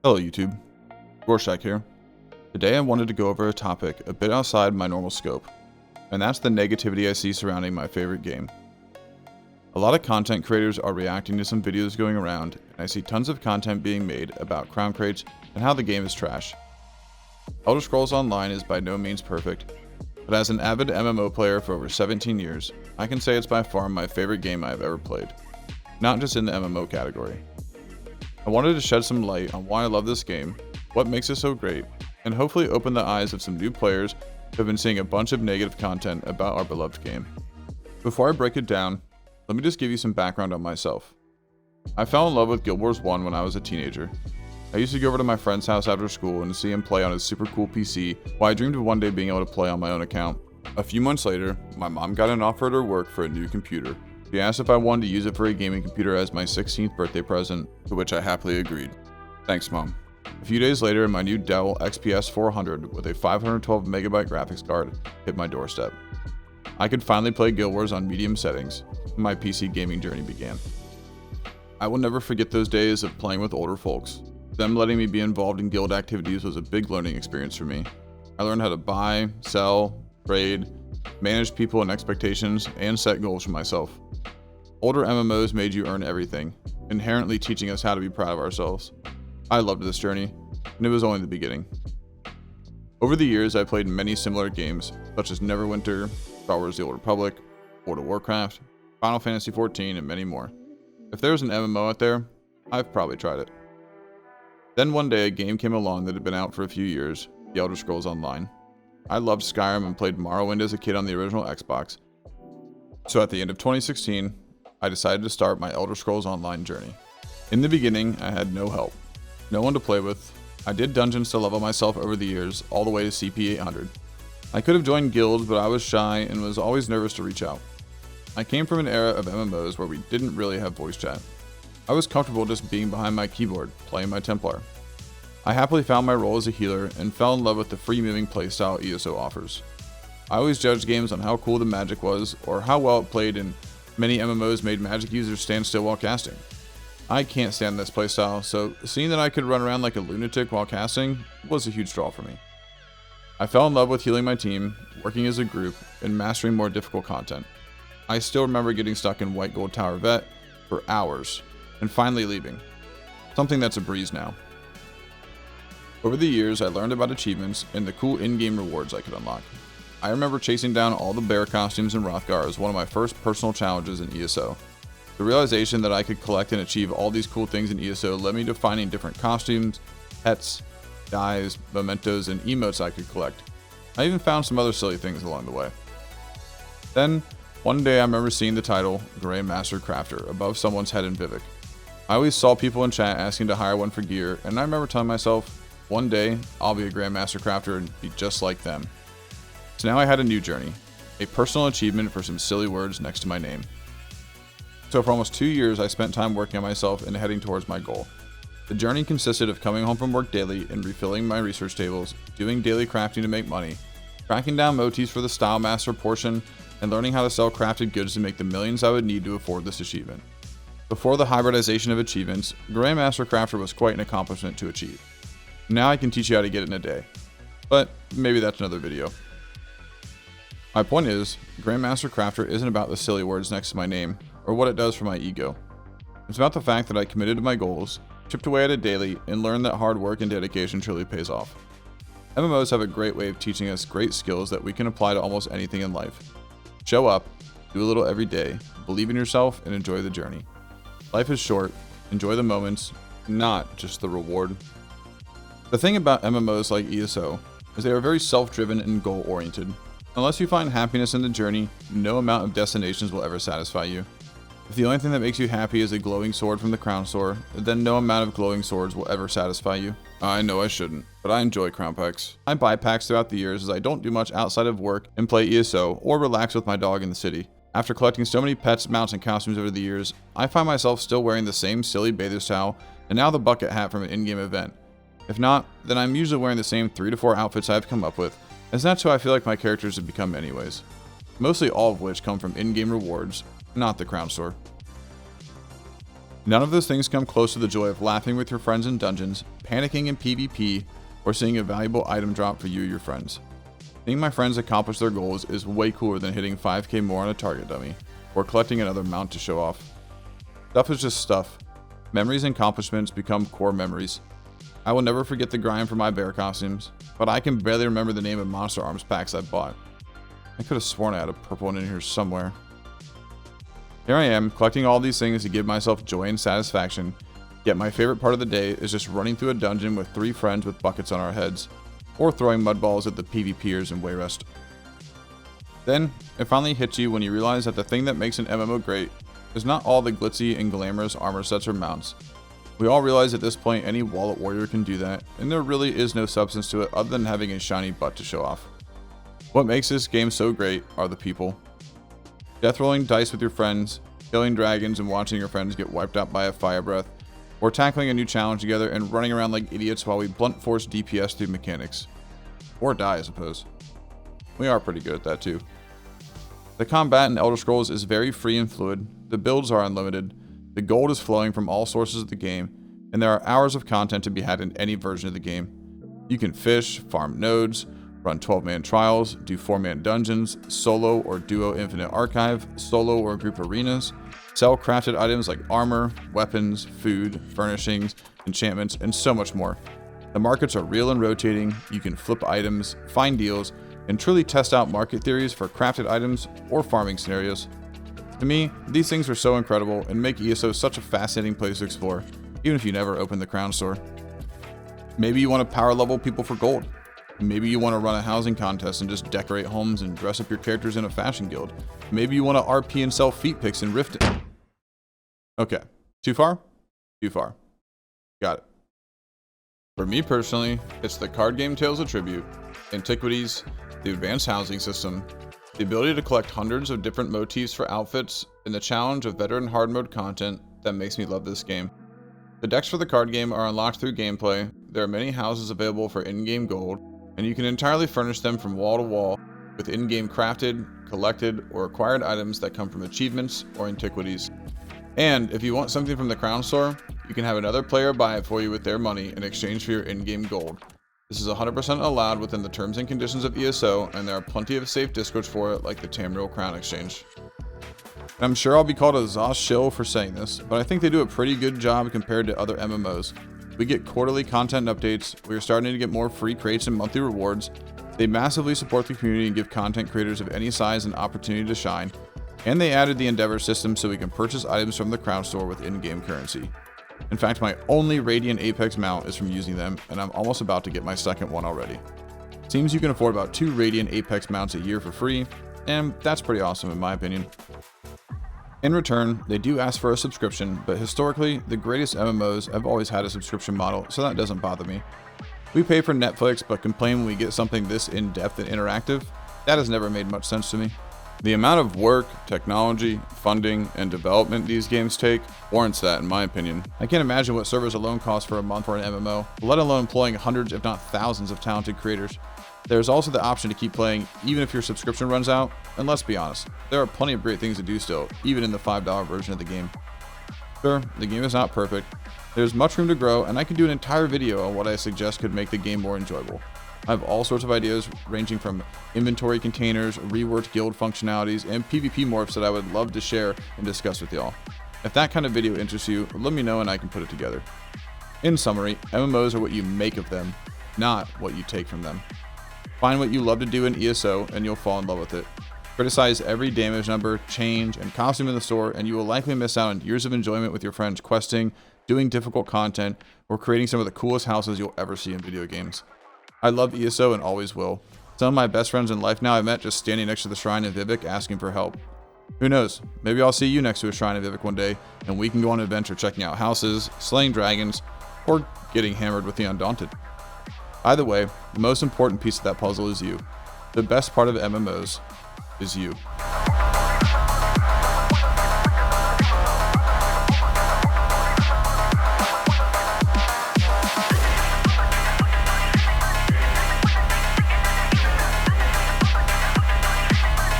Hello YouTube, Roarshak here. Today I wanted to go over a topic a bit outside my normal scope, and that's the negativity I see surrounding my favorite game. A lot of content creators are reacting to some videos going around, and I see tons of content being made about crown crates and how the game is trash. ElderScrollsOnline is by no means perfect, but as an avid MMO player for over 17 years, I can say it's by far my favorite game I have ever played, not just in the MMO category. I wanted to shed some light on why I love this game, what makes it so great, and hopefully open the eyes of some new players who have been seeing a bunch of negative content about our beloved game. Before I break it down, let me just give you some background on myself. I fell in love with Guild Wars 1 when I was a teenager. I used to go over to my friend's house after school and see him play on his super cool PC, while I dreamed of one day being able to play on my own account. A few months later, my mom got an offer at her work for a new computer. She asked if I wanted to use it for a gaming computer as my 16th birthday present, to which I happily agreed. Thanks, Mom. A few days later, my new Dell XPS 400 with a 512 megabyte graphics card hit my doorstep. I could finally play Guild Wars on medium settings, and my PC gaming journey began. I will never forget those days of playing with older folks. Them letting me be involved in guild activities was a big learning experience for me. I learned how to buy, sell, trade, manage people and expectations, and set goals for myself. Older MMOs made you earn everything, inherently teaching us how to be proud of ourselves. I loved this journey, and it was only the beginning. Over the years, I played many similar games, such as Neverwinter, Star Wars The Old Republic, World of Warcraft, Final Fantasy XIV, and many more. If there's an MMO out there, I've probably tried it. Then one day, a game came along that had been out for a few years, The Elder Scrolls Online. I loved Skyrim and played Morrowind as a kid on the original Xbox. So at the end of 2016, I decided to start my Elder Scrolls Online journey. In the beginning, I had no help, no one to play with. I did dungeons to level myself over the years, all the way to CP 800. I could have joined guilds, but I was shy and was always nervous to reach out. I came from an era of MMOs where we didn't really have voice chat. I was comfortable just being behind my keyboard, playing my Templar. I happily found my role as a healer and fell in love with the free-moving playstyle ESO offers. I always judged games on how cool the magic was, or how well it played, and many MMOs made magic users stand still while casting. I can't stand this playstyle, so seeing that I could run around like a lunatic while casting was a huge draw for me. I fell in love with healing my team, working as a group, and mastering more difficult content. I still remember getting stuck in White Gold Tower Vet for hours, and finally leaving. Something that's a breeze now. Over the years, I learned about achievements and the cool in-game rewards I could unlock. I remember chasing down all the bear costumes in Hrothgar as one of my first personal challenges in ESO. The realization that I could collect and achieve all these cool things in ESO led me to finding different costumes, pets, dyes, mementos, and emotes I could collect. I even found some other silly things along the way. Then, one day I remember seeing the title, Grandmaster Crafter, above someone's head in Vivek. I always saw people in chat asking to hire one for gear, and I remember telling myself, one day, I'll be a Grandmaster Crafter and be just like them. So now I had a new journey, a personal achievement for some silly words next to my name. So for almost 2 years, I spent time working on myself and heading towards my goal. The journey consisted of coming home from work daily and refilling my research tables, doing daily crafting to make money, tracking down motifs for the Style Master portion, and learning how to sell crafted goods to make the millions I would need to afford this achievement. Before the hybridization of achievements, Grandmaster Crafter was quite an accomplishment to achieve. Now I can teach you how to get it in a day. But maybe that's another video. My point is, Grandmaster Crafter isn't about the silly words next to my name, or what it does for my ego. It's about the fact that I committed to my goals, chipped away at it daily, and learned that hard work and dedication truly pays off. MMOs have a great way of teaching us great skills that we can apply to almost anything in life. Show up, do a little every day, believe in yourself, and enjoy the journey. Life is short, enjoy the moments, not just the reward. The thing about MMOs like ESO is they are very self-driven and goal-oriented. Unless you find happiness in the journey, no amount of destinations will ever satisfy you. If the only thing that makes you happy is a glowing sword from the Crown Store, then no amount of glowing swords will ever satisfy you. I know I shouldn't, but I enjoy crown packs. I buy packs throughout the years as I don't do much outside of work and play ESO or relax with my dog in the city. After collecting so many pets, mounts, and costumes over the years, I find myself still wearing the same silly bather towel and now the bucket hat from an in-game event. If not, then I'm usually wearing the same 3 to 4 outfits I've come up with, as that's who I feel like my characters have become anyways. Mostly all of which come from in-game rewards, not the Crown Store. None of those things come close to the joy of laughing with your friends in dungeons, panicking in PvP, or seeing a valuable item drop for you or your friends. Seeing my friends accomplish their goals is way cooler than hitting 5k more on a target dummy, or collecting another mount to show off. Stuff is just stuff. Memories and accomplishments become core memories. I will never forget the grind for my bear costumes, but I can barely remember the name of monster arms packs I bought. I could have sworn I had a purple one in here somewhere. Here I am, collecting all these things to give myself joy and satisfaction, yet my favorite part of the day is just running through a dungeon with 3 friends with buckets on our heads, or throwing mud balls at the PvPers in Wayrest. Then, it finally hits you when you realize that the thing that makes an MMO great is not all the glitzy and glamorous armor sets or mounts. We all realize at this point any wallet warrior can do that, and there really is no substance to it other than having a shiny butt to show off. What makes this game so great are the people. Death rolling dice with your friends, killing dragons and watching your friends get wiped out by a fire breath, or tackling a new challenge together and running around like idiots while we blunt force DPS through mechanics. Or die, I suppose. We are pretty good at that too. The combat in Elder Scrolls is very free and fluid, the builds are unlimited, the gold is flowing from all sources of the game, and there are hours of content to be had in any version of the game. You can fish, farm nodes, run 12-man trials, do 4-man dungeons, solo or duo infinite archive, solo or group arenas, sell crafted items like armor, weapons, food, furnishings, enchantments, and so much more. The markets are real and rotating, you can flip items, find deals, and truly test out market theories for crafted items or farming scenarios. To me, these things are so incredible and make ESO such a fascinating place to explore, even if you never open the Crown Store. Maybe you want to power level people for gold. Maybe you want to run a housing contest and just decorate homes and dress up your characters in a fashion guild. Maybe you want to RP and sell feet pics in Rift. Okay, too far? Too far. Got it. For me personally, it's the card game Tales of Tribute, antiquities, the advanced housing system, the ability to collect hundreds of different motifs for outfits, and the challenge of veteran hard mode content that makes me love this game. The decks for the card game are unlocked through gameplay, there are many houses available for in-game gold, and you can entirely furnish them from wall to wall with in-game crafted, collected, or acquired items that come from achievements or antiquities. And if you want something from the Crown Store, you can have another player buy it for you with their money in exchange for your in-game gold. This is 100% allowed within the terms and conditions of ESO, and there are plenty of safe discords for it like the Tamriel Crown Exchange. And I'm sure I'll be called a Zoss shill for saying this, but I think they do a pretty good job compared to other MMOs. We get quarterly content updates, we are starting to get more free crates and monthly rewards, they massively support the community and give content creators of any size an opportunity to shine, and they added the Endeavor system so we can purchase items from the Crown Store with in-game currency. In fact, my only Radiant Apex mount is from using them, and I'm almost about to get my second one already. Seems you can afford about 2 Radiant Apex mounts a year for free, and that's pretty awesome in my opinion. In return, they do ask for a subscription, but historically, the greatest MMOs have always had a subscription model, so that doesn't bother me. We pay for Netflix, but complain when we get something this in-depth and interactive? That has never made much sense to me. The amount of work, technology, funding, and development these games take warrants that, in my opinion. I can't imagine what servers alone cost for a month for an MMO, let alone employing hundreds if not thousands of talented creators. There's also the option to keep playing even if your subscription runs out, and let's be honest, there are plenty of great things to do still, even in the $5 version of the game. Sure, the game is not perfect, there's much room to grow, and I could do an entire video on what I suggest could make the game more enjoyable. I have all sorts of ideas ranging from inventory containers, reworked guild functionalities, and PvP morphs that I would love to share and discuss with y'all. If that kind of video interests you, let me know and I can put it together. In summary, MMOs are what you make of them, not what you take from them. Find what you love to do in ESO and you'll fall in love with it. Criticize every damage number, change, and costume in the store, and you will likely miss out on years of enjoyment with your friends questing, doing difficult content, or creating some of the coolest houses you'll ever see in video games. I love ESO and always will. Some of my best friends in life now I met just standing next to the shrine in Vivek asking for help. Who knows, maybe I'll see you next to a shrine in Vivek one day, and we can go on an adventure checking out houses, slaying dragons, or getting hammered with the Undaunted. Either way, the most important piece of that puzzle is you. The best part of MMOs is you.